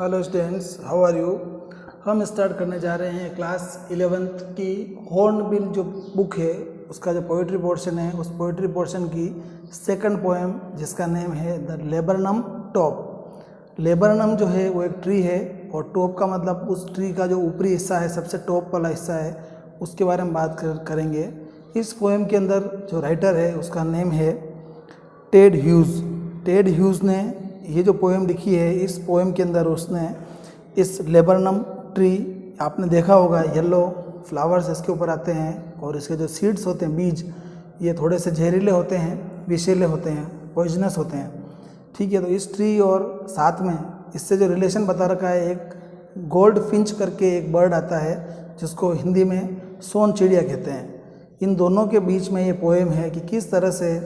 Hello students, how are you. हम start करने जा रहे हैं क्लास 11th की हॉर्नबिल जो बुक है उसका जो पोइट्री पोर्शन है, उस पोइट्री पोर्शन की सेकंड पोएम जिसका नेम है द लेबरनम टॉप। लेबरनम जो है वो एक ट्री है और टॉप का मतलब उस ट्री का जो ऊपरी हिस्सा है, सबसे टॉप वाला हिस्सा है, उसके बारे में बात करेंगे। इस पोएम के अंदर जो राइटर है उसका नेम है टेड ह्यूज़। टेड ह्यूज़ ने ये जो पोएम लिखी है, इस पोएम के अंदर उसने इस लेबरनम ट्री, आपने देखा होगा येलो फ्लावर्स इसके ऊपर आते हैं और इसके जो सीड्स होते हैं, बीज, ये थोड़े से जहरीले होते हैं, विषैले होते हैं, पॉइजनस होते हैं। ठीक है, तो इस ट्री और साथ में इससे जो रिलेशन बता रखा है, एक गोल्ड फिंच करके एक बर्ड आता है जिसको हिंदी में सोन चिड़िया कहते हैं। इन दोनों के बीच में ये पोएम है कि किस तरह से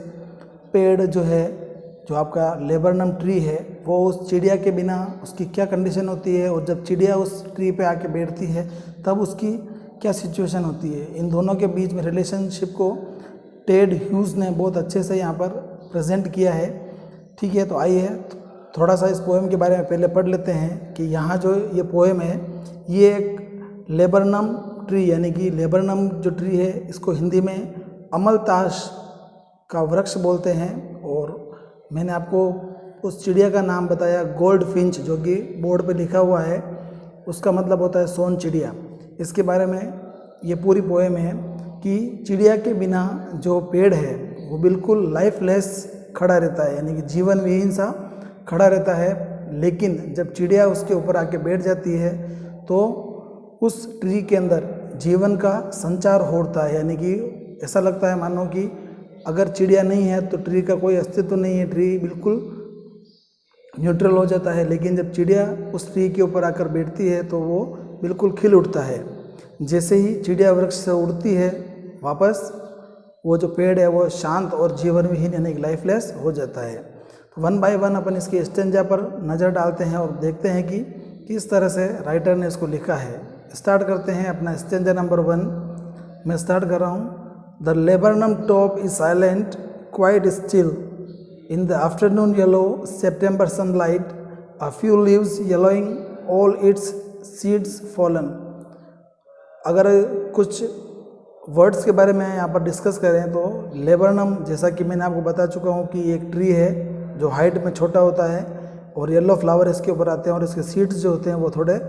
पेड़ जो है, जो आपका लेबरनम ट्री है, वो उस चिड़िया के बिना उसकी क्या कंडीशन होती है और जब चिड़िया उस ट्री पे आके बैठती है तब उसकी क्या सिचुएशन होती है। इन दोनों के बीच में रिलेशनशिप को टेड ह्यूज़ ने बहुत अच्छे से यहाँ पर प्रेजेंट किया है। ठीक है, तो आइए थोड़ा सा इस पोएम के बारे में पहले पढ़ लेते हैं कि यहाँ जो ये पोएम है, ये एक लेबरनम ट्री, यानी कि लेबरनम जो ट्री है इसको हिंदी में अमलतास का वृक्ष बोलते हैं। और मैंने आपको उस चिड़िया का नाम बताया गोल्ड फिंच, जो कि बोर्ड पे लिखा हुआ है, उसका मतलब होता है सोन चिड़िया। इसके बारे में ये पूरी पोएम है कि चिड़िया के बिना जो पेड़ है वो बिल्कुल लाइफलेस खड़ा रहता है, यानी कि जीवन विहीन सा खड़ा रहता है। लेकिन जब चिड़िया उसके ऊपर आके बैठ जाती है तो उस ट्री के अंदर जीवन का संचार होता है, यानी कि ऐसा लगता है मानो कि अगर चिड़िया नहीं है तो ट्री का कोई अस्तित्व नहीं है, ट्री बिल्कुल न्यूट्रल हो जाता है। लेकिन जब चिड़िया उस ट्री के ऊपर आकर बैठती है तो वो बिल्कुल खिल उठता है। जैसे ही चिड़िया वृक्ष से उड़ती है वापस, वो जो पेड़ है वो शांत और जीवन विहीन यानी कि लाइफलेस हो जाता है। तो वन बाय वन अपन इसके स्टेंजा पर नज़र डालते हैं और देखते हैं कि किस तरह से राइटर ने इसको लिखा है। स्टार्ट करते हैं अपना स्टेंजा नंबर 1। मैं स्टार्ट कर रहा हूँ। The laburnum top is silent, quite still. In the afternoon yellow September sunlight, a few leaves yellowing, all its seeds fallen. अगर कुछ वर्ड्स के बारे में यहाँ पर डिस्कस करें तो लेबरनम, जैसा कि मैंने आपको बता चुका हूँ कि एक ट्री है जो हाइट में छोटा होता है और येलो फ्लावर इसके ऊपर आते हैं और इसके सीड्स जो होते हैं वो थोड़े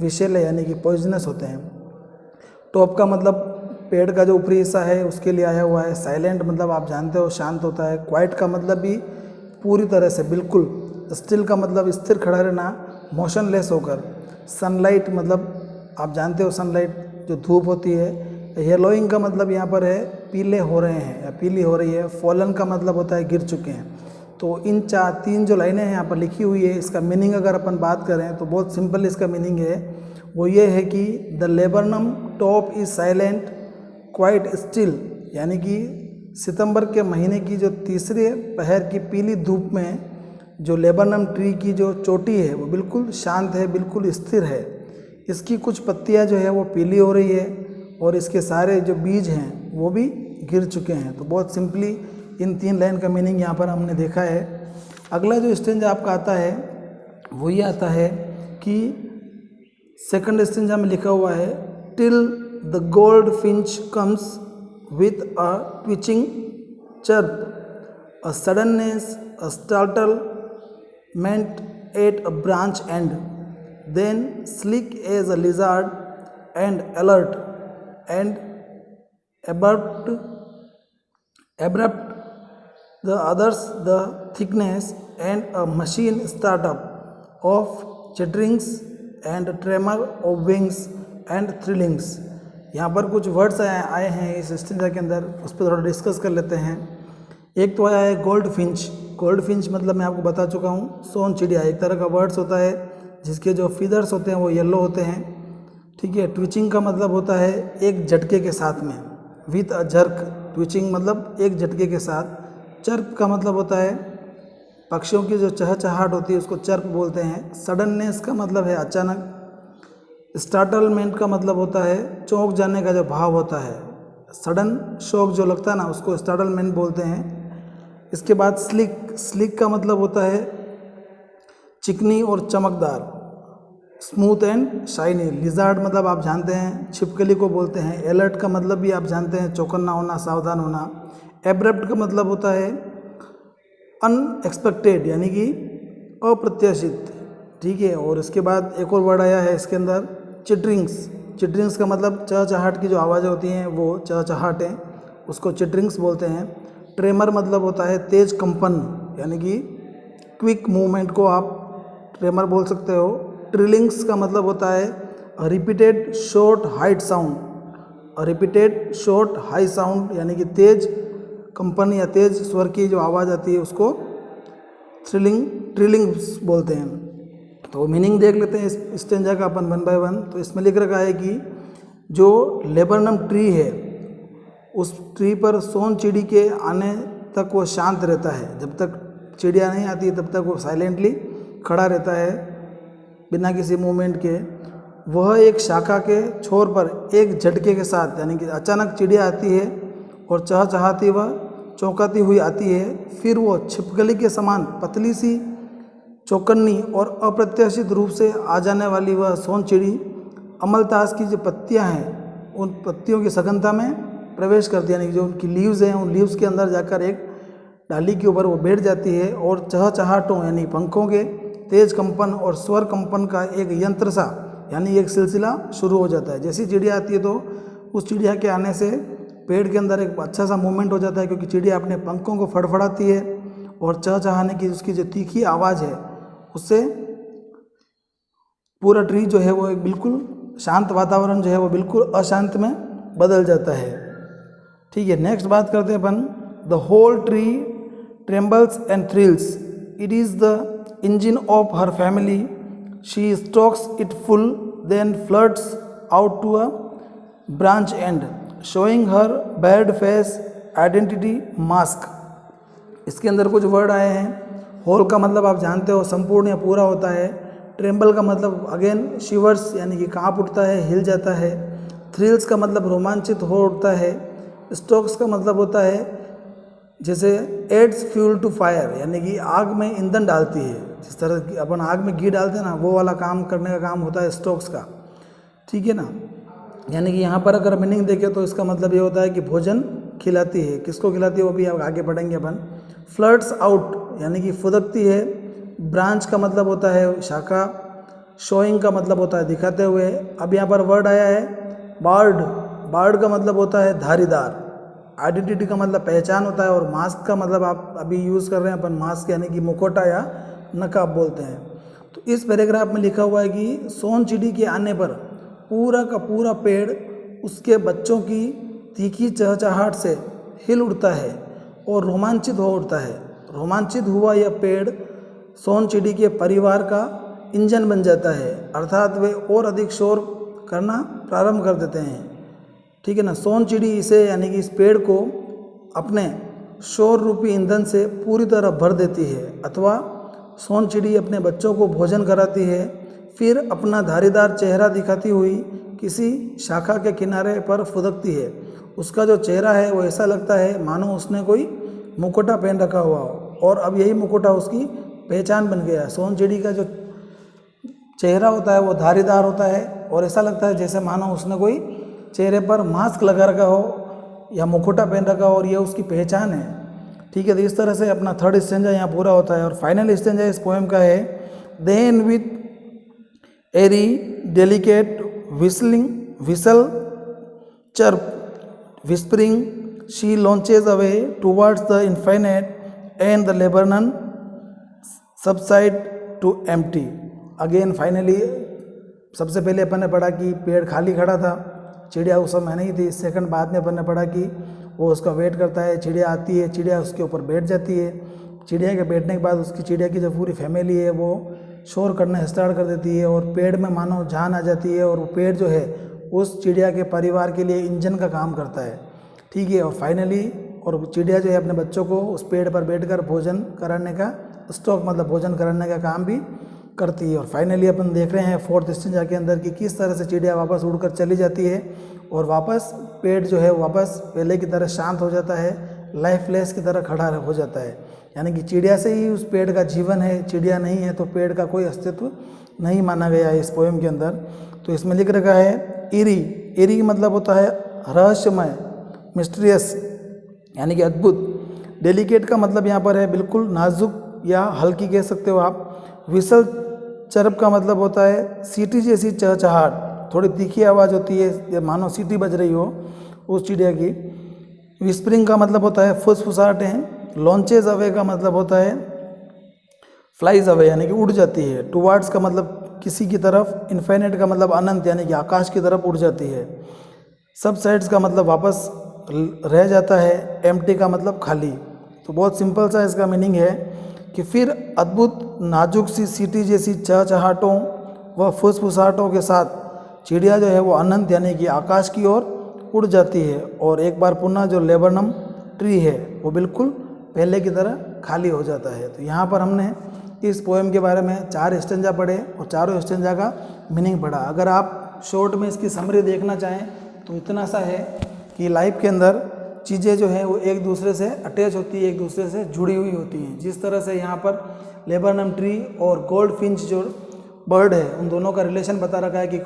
विषैले यानी कि पॉइजनस होते हैं। टॉप का मतलब पेड़ का जो ऊपरी हिस्सा है उसके लिए आया हुआ है। साइलेंट मतलब आप जानते हो शांत होता है। क्वाइट का मतलब भी पूरी तरह से बिल्कुल। स्टिल का मतलब स्थिर खड़ा रहना, मोशनलेस होकर। सनलाइट मतलब आप जानते हो सनलाइट जो धूप होती है। येलोइंग का मतलब यहाँ पर है पीले हो रहे हैं या पीली हो रही है। फॉलन का मतलब होता है गिर चुके हैं। तो इन तीन जो लाइनें हैं यहाँ पर लिखी हुई है, इसका मीनिंग अगर अपन बात करें तो बहुत सिंपल इसका मीनिंग है। वो ये है कि the laburnum top is silent quite still, यानी कि सितंबर के महीने की जो तीसरे पहर की पीली धूप में जो लेबरनम ट्री की जो चोटी है वो बिल्कुल शांत है, बिल्कुल स्थिर है। इसकी कुछ पत्तियां जो है वो पीली हो रही है और इसके सारे जो बीज हैं वो भी गिर चुके हैं। तो बहुत सिंपली इन 3 लाइन का मीनिंग यहाँ पर हमने देखा है। अगला जो स्टेंजा आपका आता है वो ये आता है कि सेकंड स्टेंजा में लिखा हुआ है till The goldfinch comes with a twitching chirp, a suddenness, a startlement at a branch end, then sleek as a lizard and alert and abrupt the others the thickness and a machine startup of chitterings and tremor of wings and thrillings। यहाँ पर कुछ words आए हैं इस stanza के अंदर, उस पर थोड़ा डिस्कस कर लेते हैं। एक तो आया है गोल्ड फिंच। गोल्ड फिंच मतलब मैं आपको बता चुका हूँ सोन चिड़िया, एक तरह का वर्ड्स होता है जिसके जो फीदर्स होते हैं वो येलो होते हैं। ठीक है। ट्विचिंग का मतलब होता है एक झटके के साथ में, विथ अ जर्क। ट्विचिंग मतलब एक झटके के साथ। चर्प का मतलब होता है पक्षियों की जो चहचहाहट होती है उसको चर्प बोलते हैं। सडननेस का मतलब है अचानक। स्टार्टलमेंट का मतलब होता है चौंक जाने का जो भाव होता है, सडन शॉक जो लगता है ना, उसको स्टार्टलमेंट बोलते हैं। इसके बाद स्लिक। स्लिक का मतलब होता है चिकनी और चमकदार। Smooth and shiny. लिजार्ड मतलब आप जानते हैं छिपकली को बोलते हैं। अलर्ट का मतलब भी आप जानते हैं चौकन्ना होना, सावधान होना। एब्रप्ट का मतलब होता है अनएक्सपेक्टेड यानी कि अप्रत्याशित, ठीक है। और इसके बाद एक और वर्ड आया है इसके अंदर चिटरिंग्स। चिटरिंग्स का मतलब चहचहाट की जो आवाज़ें होती हैं वो चहचहाट है, उसको चिटरिंग्स बोलते हैं। ट्रेमर मतलब होता है तेज कंपन यानी कि क्विक मूवमेंट को आप ट्रेमर बोल सकते हो। ट्रिलिंग्स का मतलब होता है repeated short height sound. Repeated short high sound यानी कि तेज कंपन या तेज स्वर की जो आवाज़ आती है उसको ट्रिलिंग्स बोलते हैं। तो मीनिंग देख लेते हैं इस स्टेंजा का अपन वन बाय वन। तो इसमें लिख रखा है कि जो लेबरनम ट्री है उस ट्री पर सोन चिड़ी के आने तक वो शांत रहता है। जब तक चिड़िया नहीं आती तब तक वो साइलेंटली खड़ा रहता है बिना किसी मूवमेंट के। वह एक शाखा के छोर पर एक झटके के साथ यानी कि अचानक चिड़िया आती है और चहचहाती व चौंकाती हुई आती है। फिर वो छिपकली के समान पतली सी, चौकन्नी और अप्रत्याशित रूप से आ जाने वाली वह सोन चिड़ी अमलतास की जो पत्तियां हैं उन पत्तियों की सघनता में प्रवेश करती है, यानी जो उनकी लीव्स हैं उन लीव्स के अंदर जाकर एक डाली के ऊपर वो बैठ जाती है और चहचहाटों यानी पंखों के तेज कंपन और स्वर कंपन का एक यंत्र सा यानी एक सिलसिला शुरू हो जाता है। जैसी चिड़िया आती है तो उस चिड़िया के आने से पेड़ के अंदर एक अच्छा सा मूवमेंट हो जाता है, क्योंकि चिड़िया अपने पंखों को फड़फड़ाती है और चहचहाने की उसकी जो तीखी आवाज़ है उससे पूरा ट्री जो है वो एक बिल्कुल शांत वातावरण जो है वो बिल्कुल अशांत में बदल जाता है। ठीक है, नेक्स्ट बात करते हैं अपन। The whole tree trembles and thrills, it is the engine of her family, she stokes it full then floods out to a branch and showing her bad face identity mask. इसके अंदर कुछ word आए हैं। Whole का मतलब आप जानते हो संपूर्ण या पूरा होता है। ट्रेम्बल का मतलब अगेन शिवर्स यानी कि कांप उठता है, हिल जाता है। थ्रिल्स का मतलब रोमांचित हो उठता है। स्टोक्स का मतलब होता है जैसे एड्स फ्यूल टू फायर यानी कि आग में ईंधन डालती है। जिस तरह की अपन आग में घी डालते हैं ना, वो वाला काम करने का काम होता है स्टोक्स का, ठीक है ना। यानी कि यहाँ पर अगर मीनिंग देखें तो इसका मतलब ये होता है कि भोजन खिलाती है। किसको खिलाती है वो भी अब आगे पढ़ेंगे अपन। फ्लड्स आउट यानी कि फुदकती है। ब्रांच का मतलब होता है शाखा। शोइंग का मतलब होता है दिखाते हुए। अब यहाँ पर वर्ड आया है बार्ड। बार्ड का मतलब होता है धारीदार। आइडेंटिटी का मतलब पहचान होता है। और मास्क का मतलब आप अभी यूज़ कर रहे हैं अपन मास्क यानी कि मुखौटा या नकाब बोलते हैं। तो इस पैराग्राफ में लिखा हुआ है कि सोन चिड़ी के आने पर पूरा का पूरा पेड़ उसके बच्चों की तीखी चहचहाट से हिल उठता है और रोमांचित हो उठता है। रोमांचित हुआ यह पेड़ सोन चिड़ी के परिवार का इंजन बन जाता है, अर्थात वे और अधिक शोर करना प्रारंभ कर देते हैं, ठीक है ना। सोन चिड़ी इसे यानी कि इस पेड़ को अपने शोर रूपी ईंधन से पूरी तरह भर देती है, अथवा सोन चिड़ी अपने बच्चों को भोजन कराती है, फिर अपना धारीदार चेहरा दिखाती हुई किसी शाखा के किनारे पर फुदकती है। उसका जो चेहरा है वो ऐसा लगता है मानो उसने कोई मुकुटा पहन रखा हुआ हो, और अब यही मुकुटा उसकी पहचान बन गया। सोन चिड़ी का जो चेहरा होता है वो धारीदार होता है और ऐसा लगता है जैसे मानो उसने कोई चेहरे पर मास्क लगा रखा हो या मुकुटा पहन रखा हो, और ये उसकी पहचान है, ठीक है। तो इस तरह से अपना थर्ड स्टेंजा यहाँ पूरा होता है। और फाइनल स्टेंजा इस पोएम का है then with airy delicate whistle chirp whispering she launches away towards the infinite and the Lebanon subside to empty। Again finally सबसे पहले अपन ने पढ़ा कि पेड़ खाली खड़ा था, चिड़िया उस समय नहीं थी। सेकंड बाद में अपन ने पढ़ा कि वो उसका वेट करता है, चिड़िया आती है, चिड़िया उसके ऊपर बैठ जाती है। चिड़िया के बैठने के बाद उसकी चिड़िया की जो पूरी फैमिली है वो शोर करना स्टार्ट कर देती है और पेड़ में मानो जान आ जाती है, और वो पेड़ जो है उस चिड़िया के परिवार के लिए इंजन का काम करता है, ठीक है। और फाइनली और चिड़िया जो है अपने बच्चों को उस पेड़ पर बैठकर भोजन कराने का स्टॉक मतलब भोजन कराने का काम भी करती है। और फाइनली अपन देख रहे हैं फोर्थ स्टेंजा के अंदर कि किस तरह से चिड़िया वापस उड़कर चली जाती है और वापस पेड़ जो है वापस पहले की तरह शांत हो जाता है, लाइफलेस की तरह खड़ा हो जाता है। यानी कि चिड़िया से ही उस पेड़ का जीवन है, चिड़िया नहीं है तो पेड़ का कोई अस्तित्व नहीं माना गया है इस पोएम के अंदर। तो इसमें लिख रखा है ईरी। ईरी मतलब होता है रहस्यमय, मिस्टीरियस यानी कि अद्भुत। डेलिकेट का मतलब यहाँ पर है बिल्कुल नाजुक या हल्की कह सकते हो आप। विसल चरप का मतलब होता है सीटी जैसी चहचहाट, थोड़ी तीखी आवाज़ होती है मानो सीटी बज रही हो उस चिड़िया की। विस्परिंग का मतलब होता है फुसफुसाहटें। लॉन्चेज अवे का मतलब होता है फ्लाइज अवे यानी कि उड़ जाती है। टुवार्ड्स का मतलब किसी की तरफ। इन्फिनिट का मतलब अनंत यानी कि आकाश की तरफ उड़ जाती है। सबसाइड्स का मतलब वापस रह जाता है। एम्प्टी का मतलब खाली। तो बहुत सिंपल सा इसका मीनिंग है कि फिर अद्भुत नाजुक सी सीटी जैसी चहचहाटों व फुसफुसाहटों के साथ चिड़िया जो है वो अनंत यानी कि आकाश की ओर उड़ जाती है और एक बार पुनः जो लेबरनम ट्री है वो बिल्कुल पहले की तरह खाली हो जाता है। तो यहाँ पर हमने इस पोएम के बारे में 4 स्टेंजा पढ़े और चारों स्टेंजा का मीनिंग पढ़ा। अगर आप शॉर्ट में इसकी समरी देखना चाहें तो इतना सा है कि लाइफ के अंदर चीज़ें जो हैं वो एक दूसरे से अटैच होती है, एक दूसरे से जुड़ी हुई होती हैं। जिस तरह से यहाँ पर लेबरनम ट्री और गोल्ड फिंच जो बर्ड है उन दोनों का रिलेशन बता रखा है कि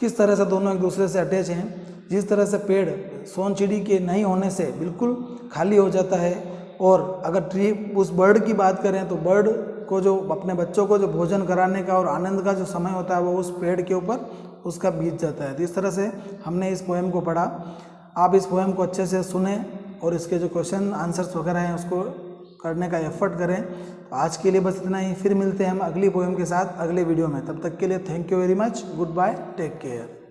किस तरह से दोनों एक दूसरे से अटैच हैं। जिस तरह से पेड़ सोन चिड़ी के नहीं होने से बिल्कुल खाली हो जाता है, और अगर ट्री उस बर्ड की बात करें तो बर्ड को जो अपने बच्चों को जो भोजन कराने का और आनंद का जो समय होता है वो उस पेड़ के ऊपर उसका बीत जाता है। तो इस तरह से हमने इस पोएम को पढ़ा। आप इस पोएम को अच्छे से सुने और इसके जो क्वेश्चन आंसर्स वगैरह हैं उसको करने का एफर्ट करें। तो आज के लिए बस इतना ही। फिर मिलते हैं हम अगली पोएम के साथ अगले वीडियो में। तब तक के लिए thank you very much. Goodbye, take care.